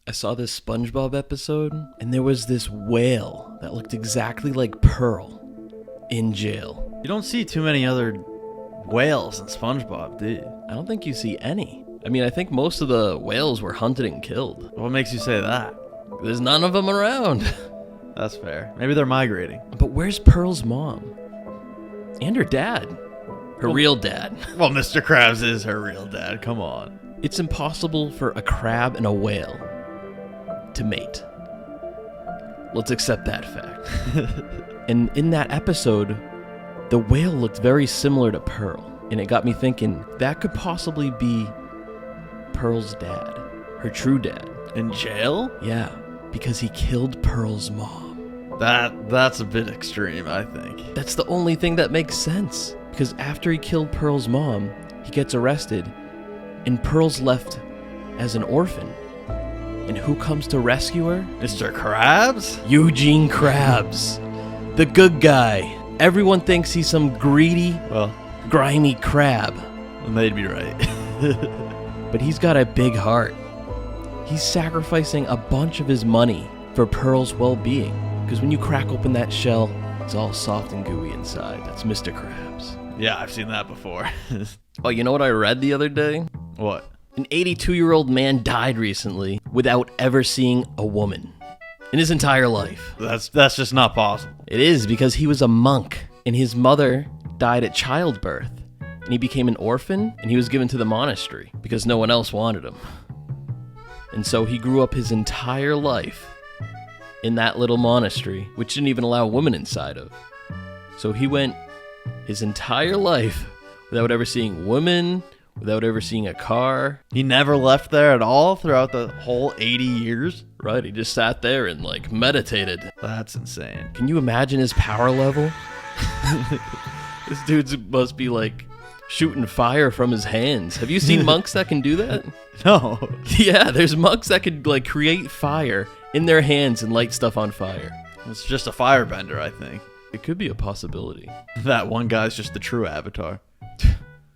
I saw this SpongeBob episode, and there was this whale that looked exactly like Pearl in jail. You don't see too many other whales in SpongeBob, do you? I don't think you see any. I mean, I think most of the whales were hunted and killed. What makes you say that? There's none of them around. That's fair. Maybe they're migrating. But where's Pearl's mom? And her dad. Her real dad. Well, Mr. Krabs is her real dad. Come on. It's impossible for a crab and a whale to mate. Let's accept that fact. And in that episode, the whale looked very similar to Pearl. And it got me thinking, that could possibly be Pearl's dad. Her true dad. In jail? Yeah, because he killed Pearl's mom. That's a bit extreme, I think. That's the only thing that makes sense. Because after he killed Pearl's mom, he gets arrested, and Pearl's left as an orphan. And who comes to rescue her? Mr. Krabs? Eugene Krabs. The good guy. Everyone thinks he's some greedy, grimy crab. Well, they'd be right. But he's got a big heart. He's sacrificing a bunch of his money for Pearl's well-being. Because when you crack open that shell, it's all soft and gooey inside. That's Mr. Krabs. Yeah, I've seen that before. Oh, you know what I read the other day? What? An 82-year-old man died recently without ever seeing a woman in his entire life. That's just not possible. It is, because he was a monk, and his mother died at childbirth, and he became an orphan, and he was given to the monastery because no one else wanted him. And so he grew up his entire life in that little monastery, which didn't even allow women inside of. So he went his entire life without ever seeing women, without ever seeing a car. He never left there at all throughout the whole 80 years? Right, he just sat there and meditated. That's insane. Can you imagine his power level? This dude must be shooting fire from his hands. Have you seen monks that can do that? No. Yeah, there's monks that can create fire in their hands and light stuff on fire. It's just a firebender, I think. It could be a possibility. That one guy's just the true avatar.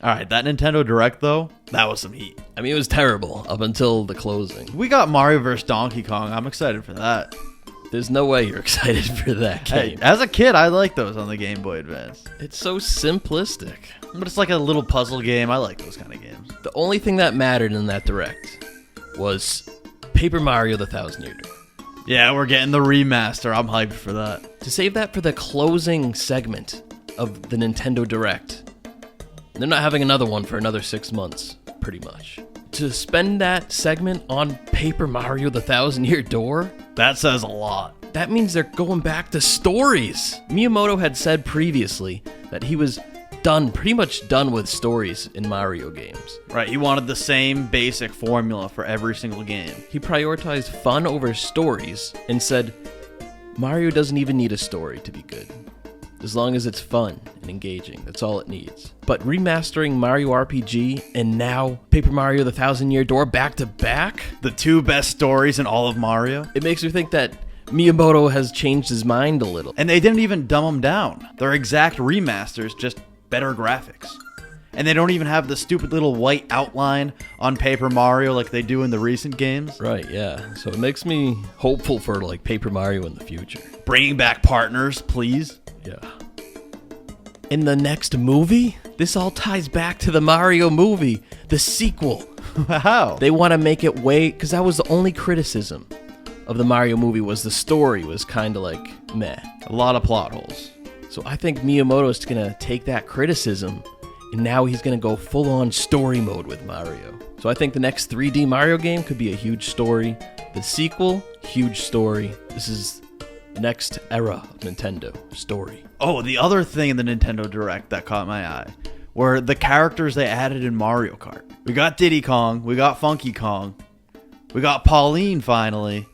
Alright, that Nintendo Direct, though, that was some heat. I mean, it was terrible up until the closing. We got Mario vs. Donkey Kong. I'm excited for that. There's no way you're excited for that game. Hey, as a kid, I liked those on the Game Boy Advance. It's so simplistic. But it's like a little puzzle game. I like those kind of games. The only thing that mattered in that Direct was Paper Mario: The Thousand Year Door. Yeah, we're getting the remaster. I'm hyped for that. To save that for the closing segment of the Nintendo Direct. They're not having another one for another 6 months, pretty much. To spend that segment on Paper Mario: The Thousand Year Door? That says a lot. That means they're going back to stories. Miyamoto had said previously that he was pretty much done with stories in Mario games. Right, he wanted the same basic formula for every single game. He prioritized fun over stories and said, Mario doesn't even need a story to be good. As long as it's fun and engaging, that's all it needs. But remastering Mario RPG and now Paper Mario: The Thousand Year Door back to back? The two best stories in all of Mario. It makes me think that Miyamoto has changed his mind a little. And they didn't even dumb them down. They're exact remasters, just better graphics. And they don't even have the stupid little white outline on Paper Mario like they do in the recent games. Right, yeah. So it makes me hopeful for Paper Mario in the future. Bringing back partners, please. Yeah. In the next movie, this all ties back to the Mario movie, the sequel. How? They want to make it because that was the only criticism of the Mario movie was the story was kind of meh. A lot of plot holes. So I think Miyamoto's going to take that criticism and now he's going to go full-on story mode with Mario. So I think the next 3D Mario game could be a huge story. The sequel, huge story. This is the next era of Nintendo story. Oh, the other thing in the Nintendo Direct that caught my eye were the characters they added in Mario Kart. We got Diddy Kong, we got Funky Kong, we got Pauline finally,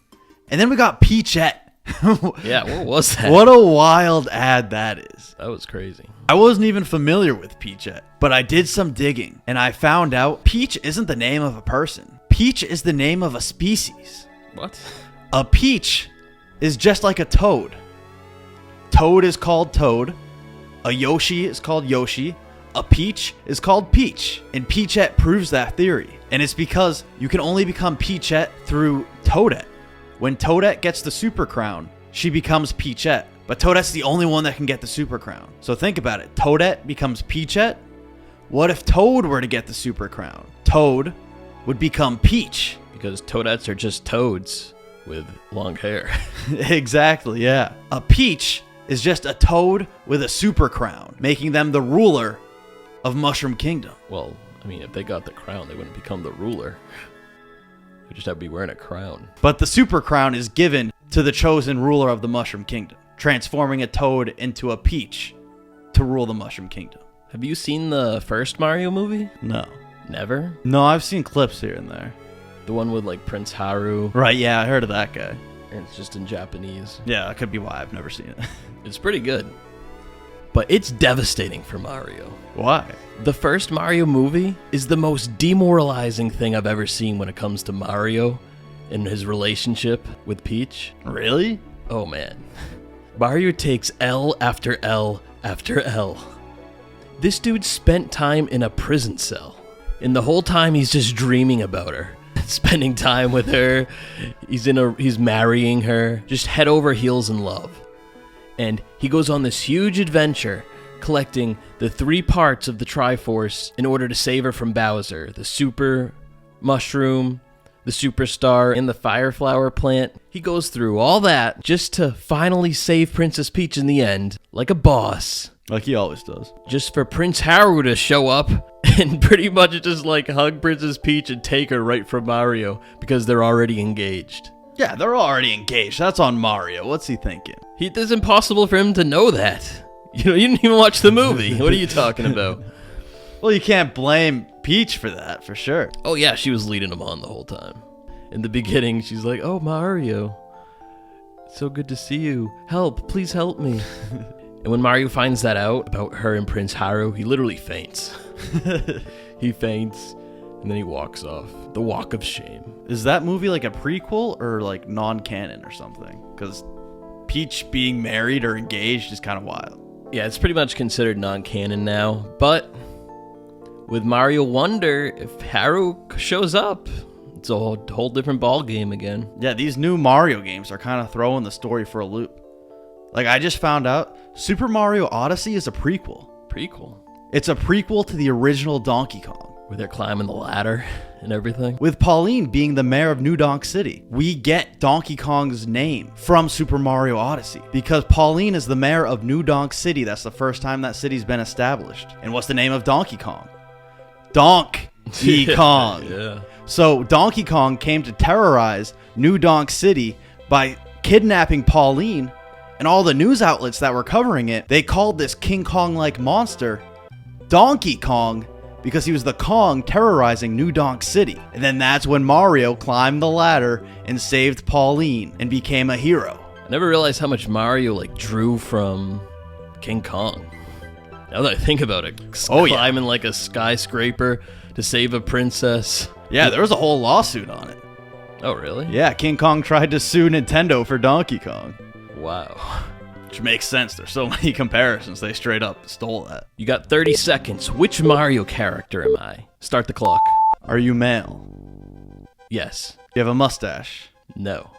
and then we got Peachette. Yeah, what was that? What a wild ad that is. That was crazy. I wasn't even familiar with Peachette, but I did some digging, and I found out Peach isn't the name of a person. Peach is the name of a species. What? A peach is just like a toad. Toad is called Toad. A Yoshi is called Yoshi. A peach is called Peach. And Peachette proves that theory. And it's because you can only become Peachette through Toadette. When Toadette gets the Super Crown, she becomes Peachette. But Toadette's the only one that can get the Super Crown. So think about it. Toadette becomes Peachette. What if Toad were to get the Super Crown? Toad would become Peach. Because Toadettes are just toads with long hair. Exactly, yeah. A Peach is just a toad with a Super Crown, making them the ruler of Mushroom Kingdom. Well, I mean, if they got the crown, they wouldn't become the ruler. They just have to be wearing a crown. But the Super Crown is given to the chosen ruler of the Mushroom Kingdom, transforming a toad into a peach to rule the Mushroom Kingdom. Have you seen the first Mario movie? No. Never? No, I've seen clips here and there. The one with like Prince Haru. Right, yeah, I heard of that guy. And it's just in Japanese. Yeah, that could be why I've never seen it. It's pretty good. But it's devastating for Mario. Why? The first Mario movie is the most demoralizing thing I've ever seen when it comes to Mario and his relationship with Peach. Really? Oh man. Mario takes L after L after L. This dude spent time in a prison cell. And the whole time he's just dreaming about her. Spending time with her. He's marrying her. Just head over heels in love. And he goes on this huge adventure collecting the 3 parts of the Triforce in order to save her from Bowser. The Super Mushroom, the Superstar, and the Fire Flower Plant. He goes through all that just to finally save Princess Peach in the end, like a boss. Like he always does. Just for Prince Haru to show up and pretty much just like hug Princess Peach and take her right from Mario because they're already engaged. Yeah, they're already engaged. That's on Mario. What's he thinking? It's impossible for him to know that. You didn't even watch the movie. What are you talking about? Well, you can't blame Peach for that, for sure. Oh yeah, she was leading him on the whole time. In the beginning, she's like, "Oh, Mario, it's so good to see you. Help, please help me." And when Mario finds that out about her and Prince Haru, he literally faints. He faints, and then he walks off. The walk of shame. Is that movie like a prequel or like non-canon or something? Because Peach being married or engaged is kind of wild. Yeah, it's pretty much considered non-canon now. But with Mario Wonder, if Haru shows up, it's a whole different ball game again. Yeah, these new Mario games are kind of throwing the story for a loop. Like, I just found out Super Mario Odyssey is a prequel. Prequel? It's a prequel to the original Donkey Kong. Where they're climbing the ladder and everything. With Pauline being the mayor of New Donk City, we get Donkey Kong's name from Super Mario Odyssey. Because Pauline is the mayor of New Donk City. That's the first time that city's been established. And what's the name of Donkey Kong? Donkey Kong. Yeah. So Donkey Kong came to terrorize New Donk City by kidnapping Pauline, and all the news outlets that were covering it, they called this King Kong-like monster Donkey Kong because he was the Kong terrorizing New Donk City. And then that's when Mario climbed the ladder and saved Pauline and became a hero. I never realized how much Mario drew from King Kong. Now that I think about it, climbing like a skyscraper to save a princess. Yeah, there was a whole lawsuit on it. Oh, really? Yeah, King Kong tried to sue Nintendo for Donkey Kong. Wow. Which makes sense. There's so many comparisons. They straight up stole that. You got 30 seconds. Which Mario character am I? Start the clock. Are you male? Yes. You have a mustache? No.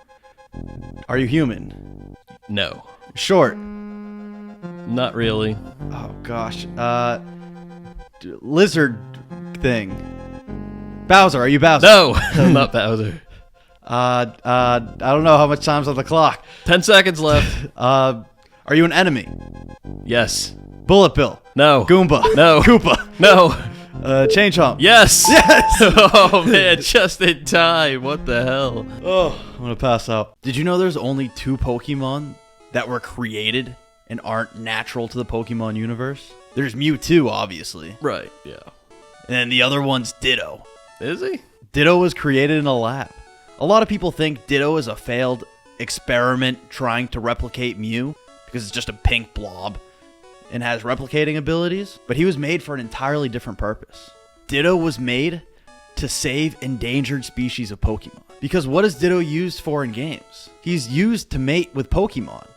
Are you human? No. Short? Not really. Oh, gosh. Lizard thing. Bowser, are you Bowser? No, I'm not Bowser. I don't know how much time's on the clock. 10 seconds left. Are you an enemy? Yes. Bullet Bill? No. Goomba? No. Koopa? No. Chain Chomp? Yes. Yes! Oh, man, just in time. What the hell? Oh, I'm gonna pass out. Did you know there's only 2 Pokemon that were created and aren't natural to the Pokemon universe? There's Mewtwo, obviously. Right, yeah. And then the other one's Ditto. Is he? Ditto was created in a lab. A lot of people think Ditto is a failed experiment trying to replicate Mew because it's just a pink blob and has replicating abilities, but he was made for an entirely different purpose. Ditto was made to save endangered species of Pokemon. Because what is Ditto used for in games? He's used to mate with Pokemon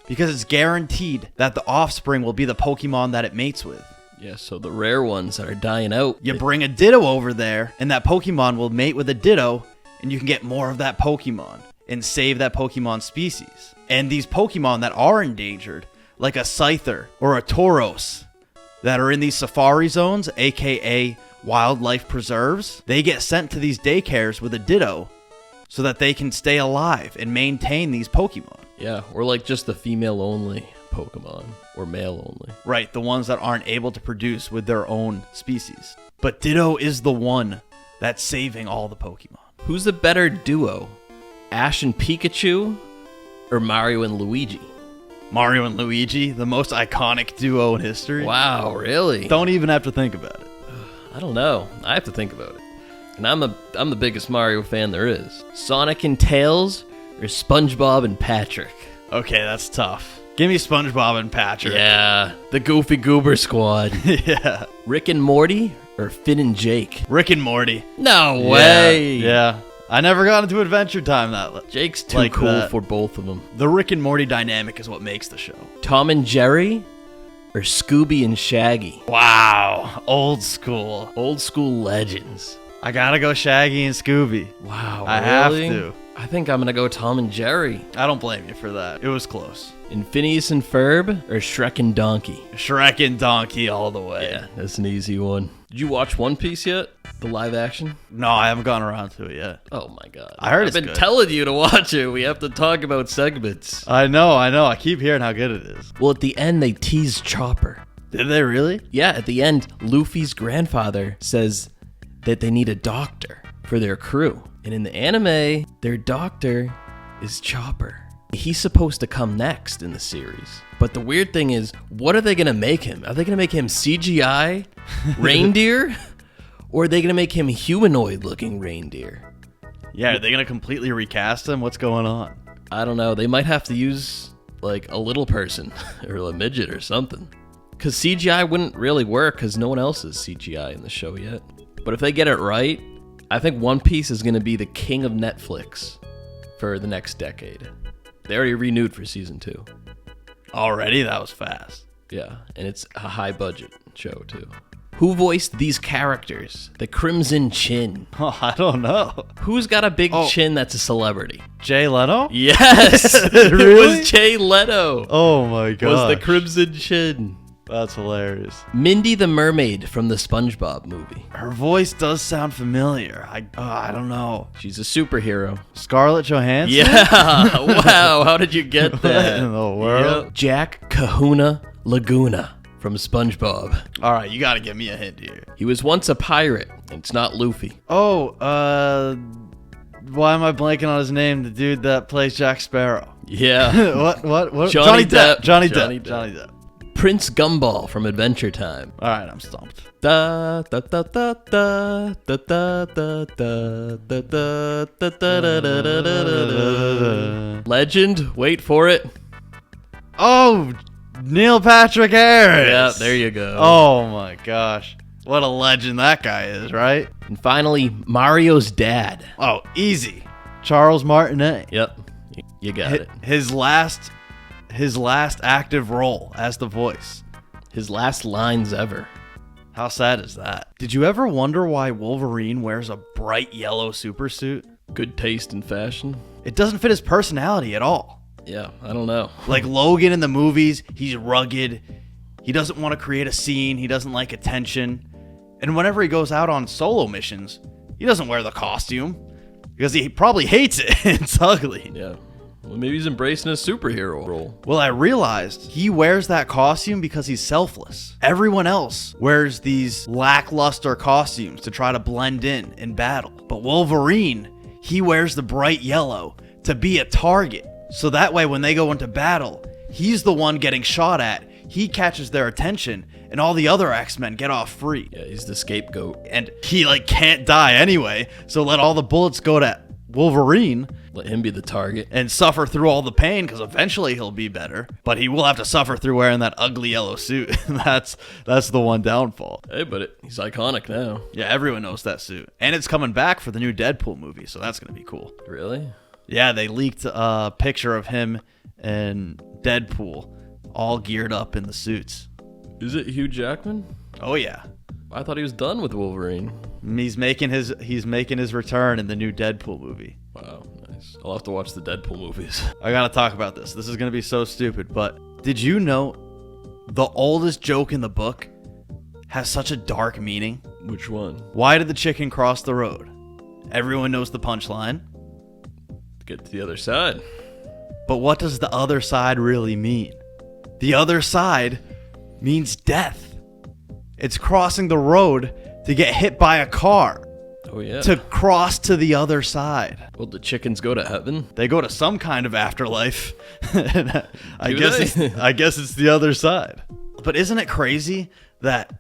because it's guaranteed that the offspring will be the Pokemon that it mates with. Yeah, so the rare ones that are dying out. You bring a Ditto over there, and that Pokemon will mate with a Ditto, and you can get more of that Pokemon and save that Pokemon species. And these Pokemon that are endangered, like a Scyther or a Tauros, that are in these safari zones, aka wildlife preserves, they get sent to these daycares with a Ditto so that they can stay alive and maintain these Pokemon. Yeah, or like just the female-only Pokemon, or male-only. Right, the ones that aren't able to produce with their own species. But Ditto is the one that's saving all the Pokemon. Who's the better duo? Ash and Pikachu, or Mario and Luigi? Mario and Luigi, the most iconic duo in history. Wow, really? Don't even have to think about it. I don't know. I have to think about it. And I'm the biggest Mario fan there is. Sonic and Tails, or SpongeBob and Patrick? Okay, that's tough. Give me SpongeBob and Patrick. Yeah, the Goofy Goober Squad. Yeah. Rick and Morty, or Finn and Jake? Rick and Morty. No way. Yeah. I never got into Adventure Time that. Jake's too like cool that. for both of them. The Rick and Morty dynamic is what makes the show. Tom and Jerry, or Scooby and Shaggy? Wow. Old school. Old school legends. I gotta go Shaggy and Scooby. Wow, I really? have to. I think I'm gonna go Tom and Jerry. I don't blame you for that. It was close. And Phineas and Ferb, or Shrek and Donkey? Shrek and Donkey all the way. Yeah, that's an easy one. Did you watch One Piece yet? The live action? No, I haven't gotten around to it yet. Oh my god. I heard I've it's been good. telling you to watch it. We have to talk about segments. I know. I keep hearing how good it is. Well, at the end, they tease Chopper. Did they really? Yeah, at the end, Luffy's grandfather says that they need a doctor for their crew. And in the anime, their doctor is Chopper. He's supposed to come next in the series. But the weird thing is, what are they going to make him? Are they going to make him CGI reindeer? Or are they going to make him humanoid-looking reindeer? Yeah, are they going to completely recast him? What's going on? I don't know. They might have to use, like, a little person or a midget or something. Because CGI wouldn't really work because no one else is CGI in the show yet. But if they get it right, I think One Piece is going to be the king of Netflix for the next decade. They already renewed for season 2. Already? That was fast. Yeah, and it's a high-budget show, too. Who voiced these characters? The Crimson Chin. Oh, I don't know. Who's got a big chin that's a celebrity? Jay Leno? Yes! Really? It was Jay Leno. Oh my god. Was the Crimson Chin. That's hilarious. Mindy the Mermaid from the SpongeBob movie. Her voice does sound familiar. I don't know. She's a superhero. Scarlett Johansson? Yeah! Wow, how did you get What that? in the world? Yep. Jack Kahuna Laguna from SpongeBob. All right, you got to give me a hint here. He was once a pirate. It's not Luffy. Oh, why am I blanking on his name? The dude that plays Jack Sparrow. Yeah. What? Johnny Depp. Johnny Johnny Depp. Depp. Johnny Depp. Prince Gumball from Adventure Time. All right, I'm stumped. Da da da da da da da da da da da da da da da. Legend. Wait for it. Oh, Neil Patrick Harris. Yeah, there you go. Oh my gosh. What a legend that guy is, right? And finally, Mario's dad. Oh, easy. Charles Martinet. Yep, you got it. His last active role as the voice. His last lines ever. How sad is that? Did you ever wonder why Wolverine wears a bright yellow supersuit? Good taste in fashion. It doesn't fit his personality at all. Yeah, I don't know. Like Logan in the movies, he's rugged. He doesn't want to create a scene. He doesn't like attention. And whenever he goes out on solo missions, he doesn't wear the costume because he probably hates it. It's ugly. Yeah. Well, maybe he's embracing his superhero role. Well, I realized he wears that costume because he's selfless. Everyone else wears these lackluster costumes to try to blend in battle. But Wolverine, he wears the bright yellow to be a target. So that way when they go into battle, he's the one getting shot at. He catches their attention and all the other X-Men get off free. Yeah, he's the scapegoat. And he can't die anyway. So let all the bullets go to Wolverine. Let him be the target. And suffer through all the pain because eventually he'll be better. But he will have to suffer through wearing that ugly yellow suit. that's the one downfall. Hey, but he's iconic now. Yeah, everyone knows that suit. And it's coming back for the new Deadpool movie, so that's going to be cool. Really? Yeah, they leaked a picture of him and Deadpool all geared up in the suits. Is it Hugh Jackman? Oh, yeah. I thought he was done with Wolverine. He's making his return in the new Deadpool movie. Wow, nice. I'll have to watch the Deadpool movies. I gotta talk about this. This is gonna be so stupid, but did you know the oldest joke in the book has such a dark meaning? Which one? Why did the chicken cross the road? Everyone knows the punchline. To get to the other side. But what does the other side really mean? The other side means death. It's crossing the road to get hit by a car. Oh, yeah. To cross to the other side. Well, the chickens go to heaven? They go to some kind of afterlife. I Do guess they? I guess it's the other side. But isn't it crazy that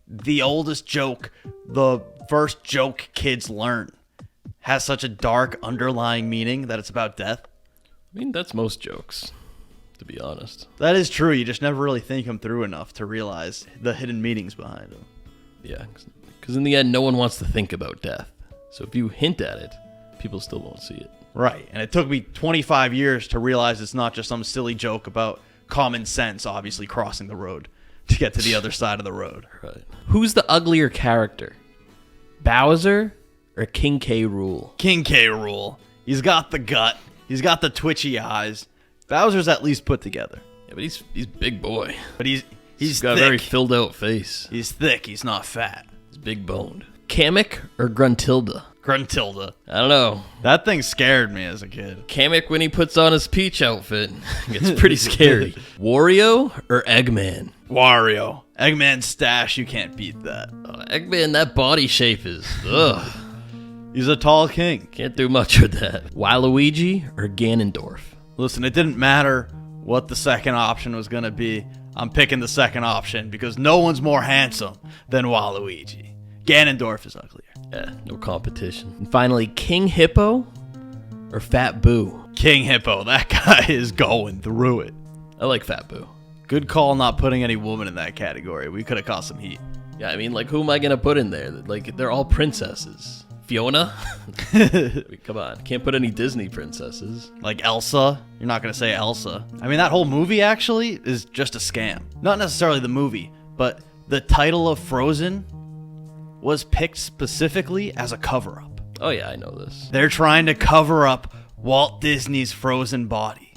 the oldest joke, the first joke kids learn, has such a dark underlying meaning that it's about death? I mean, that's most jokes, to be honest. That is true. You just never really think them through enough to realize the hidden meanings behind them. Yeah, because in the end, no one wants to think about death. So if you hint at it, people still won't see it. Right. And it took me 25 years to realize it's not just some silly joke about common sense, obviously crossing the road to get to the other side of the road. Right. Who's the uglier character? Bowser or King K. Rool? King K. Rool. He's got the gut. He's got the twitchy eyes. Bowser's at least put together. Yeah, but he's big boy. But he's got thick. a very filled out face. He's thick. He's not fat. He's big boned. Kamek or Gruntilda? Gruntilda. I don't know. That thing scared me as a kid. Kamek, when he puts on his Peach outfit, gets pretty scary. Wario or Eggman? Wario. Eggman's stash, you can't beat that. Eggman, that body shape is, ugh. He's a tall king. Can't do much with that. Waluigi or Ganondorf? Listen, it didn't matter what the second option was going to be. I'm picking the second option because no one's more handsome than Waluigi. Ganondorf is uglier. Yeah, no competition. And finally, King Hippo or Fat Boo? King Hippo, that guy is going through it. I like Fat Boo. Good call not putting any woman in that category. We could have caught some heat. Yeah, I mean, like, who am I going to put in there? Like, they're all princesses. Fiona? Come on. Can't put any Disney princesses. Like Elsa? You're not going to say Elsa. I mean, that whole movie actually is just a scam. Not necessarily the movie, but the title of Frozen was picked specifically as a cover-up. Oh, yeah, I know this. They're trying to cover up Walt Disney's Frozen body.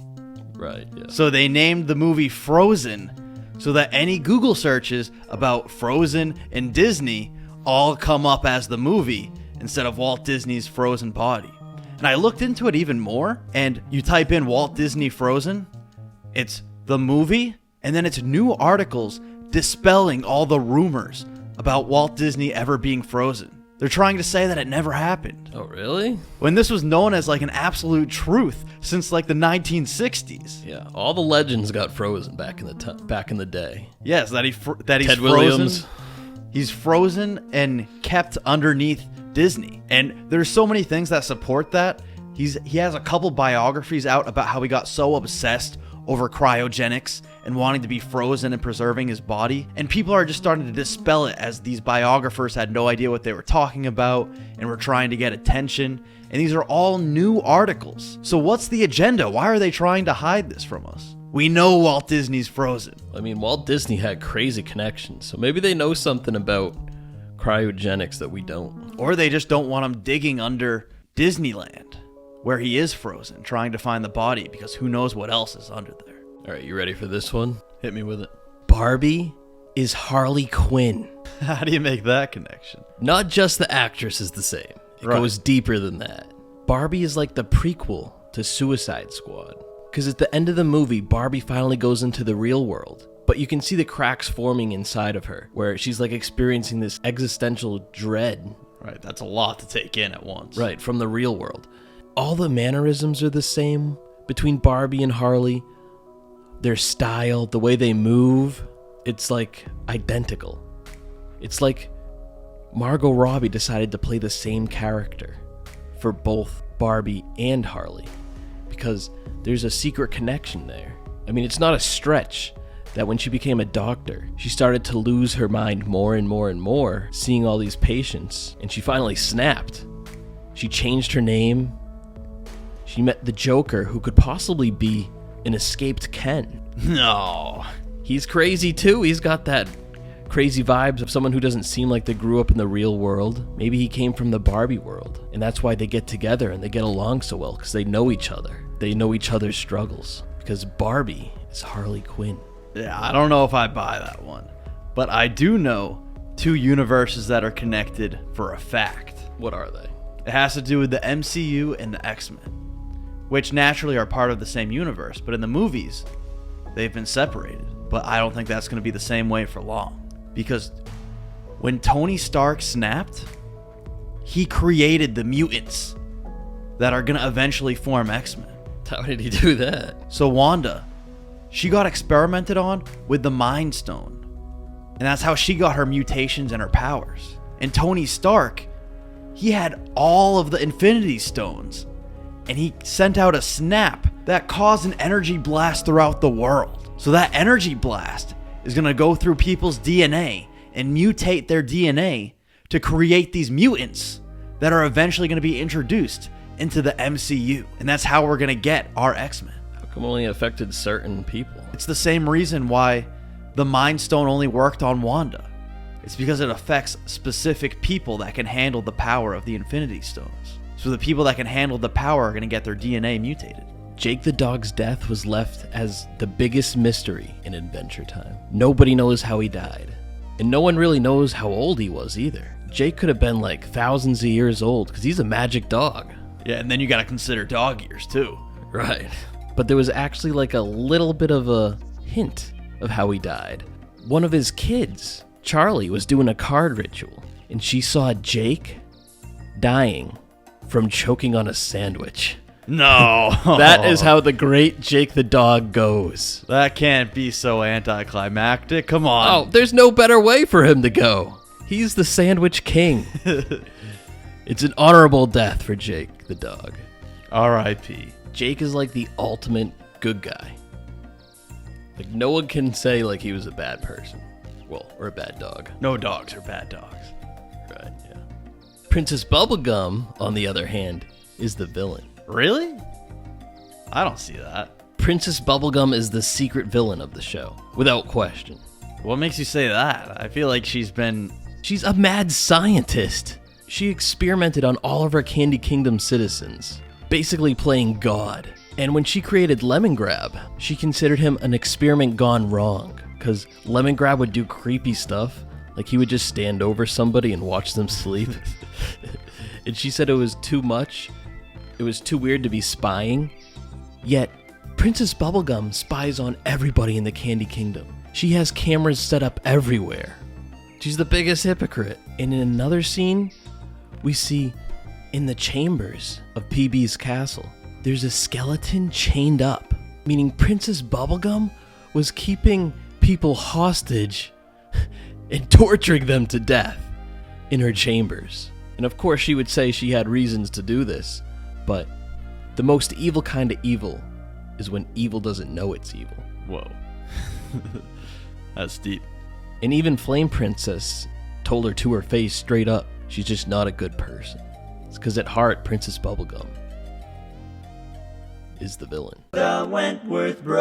Right, yeah. So they named the movie Frozen so that any Google searches about Frozen and Disney all come up as the movie instead of Walt Disney's Frozen body. And I looked into it even more, and you type in Walt Disney Frozen, it's the movie, and then it's new articles dispelling all the rumors about Walt Disney ever being frozen. They're trying to say that it never happened. Oh, really? When this was known as like an absolute truth since like the 1960s. Yeah, all the legends got frozen back in the day. Yes, that he's Ted frozen. Williams. He's frozen and kept underneath Disney. And there's so many things that support that. He has a couple biographies out about how he got so obsessed over cryogenics and wanting to be frozen and preserving his body. And people are just starting to dispel it as these biographers had no idea what they were talking about and were trying to get attention. And these are all new articles. So what's the agenda? Why are they trying to hide this from us? We know Walt Disney's frozen. I mean, Walt Disney had crazy connections, so maybe they know something about cryogenics that we don't. Or they just don't want him digging under Disneyland, where he is frozen, trying to find the body, because who knows what else is under there. All right, you ready for this one? Hit me with it. Barbie is Harley Quinn. How do you make that connection? Not just the actress is the same. It Right. goes deeper than that. Barbie is like the prequel to Suicide Squad. Because at the end of the movie, Barbie finally goes into the real world. But you can see the cracks forming inside of her, where she's like experiencing this existential dread. Right, that's a lot to take in at once. Right, from the real world. All the mannerisms are the same between Barbie and Harley. Their style, the way they move, it's like identical. It's like Margot Robbie decided to play the same character for both Barbie and Harley because there's a secret connection there. I mean, it's not a stretch that when she became a doctor, she started to lose her mind more and more and more, seeing all these patients, and she finally snapped. She changed her name. She met the Joker, who could possibly be an escaped Ken. No. He's crazy too. He's got that Crazy vibes of someone who doesn't seem like they grew up in the real world. Maybe he came from the Barbie world, and that's why they get together and they get along so well, because they know each other. They know each other's struggles, because Barbie is Harley Quinn. Yeah, I don't know if I buy that one. But I do know two universes that are connected for a fact. What are they? It has to do with the MCU and the X-Men, which naturally are part of the same universe, but in the movies, they've been separated. But I don't think that's going to be the same way for long. Because when Tony Stark snapped, he created the mutants that are going to eventually form X-Men. How did he do that? So Wanda, she got experimented on with the Mind Stone. And that's how she got her mutations and her powers. And Tony Stark, he had all of the Infinity Stones. And he sent out a snap that caused an energy blast throughout the world. So that energy blast is going to go through people's DNA and mutate their DNA to create these mutants that are eventually going to be introduced into the MCU. And that's how we're going to get our X-Men. How come only affected certain people? It's the same reason why the Mind Stone only worked on Wanda. It's because it affects specific people that can handle the power of the Infinity Stones. So the people that can handle the power are going to get their DNA mutated. Jake the dog's death was left as the biggest mystery in Adventure Time. Nobody knows how he died. And no one really knows how old he was either. Jake could have been like thousands of years old because he's a magic dog. Yeah, and then you got to consider dog years too. Right. But there was actually like a little bit of a hint of how he died. One of his kids, Charlie, was doing a card ritual, and she saw Jake dying from choking on a sandwich. No. That is how the great Jake the dog goes. That can't be so anticlimactic. Come on. Oh, there's no better way for him to go. He's the sandwich king. It's an honorable death for Jake the dog. R.I.P. Jake is like the ultimate good guy. Like, no one can say like he was a bad person. Well, or a bad dog. No dogs are bad dogs. Right, yeah. Princess Bubblegum, on the other hand, is the villain. Really? I don't see that. Princess Bubblegum is the secret villain of the show, without question. What makes you say that? I feel like she's a mad scientist. She experimented on all of her Candy Kingdom citizens, basically playing God. And when she created Lemongrab, she considered him an experiment gone wrong, because Lemongrab would do creepy stuff, like he would just stand over somebody and watch them sleep. And she said it was too much. It was too weird to be spying. Yet, Princess Bubblegum spies on everybody in the Candy Kingdom. She has cameras set up everywhere. She's the biggest hypocrite. And in another scene, we see in the chambers of PB's castle, there's a skeleton chained up, meaning Princess Bubblegum was keeping people hostage and torturing them to death in her chambers. And of course she would say she had reasons to do this, but the most evil kind of evil is when evil doesn't know it's evil. Whoa. That's deep. And even Flame Princess told her to her face straight up, she's just not a good person. It's because at heart, Princess Bubblegum is the villain. The Wentworth Bros.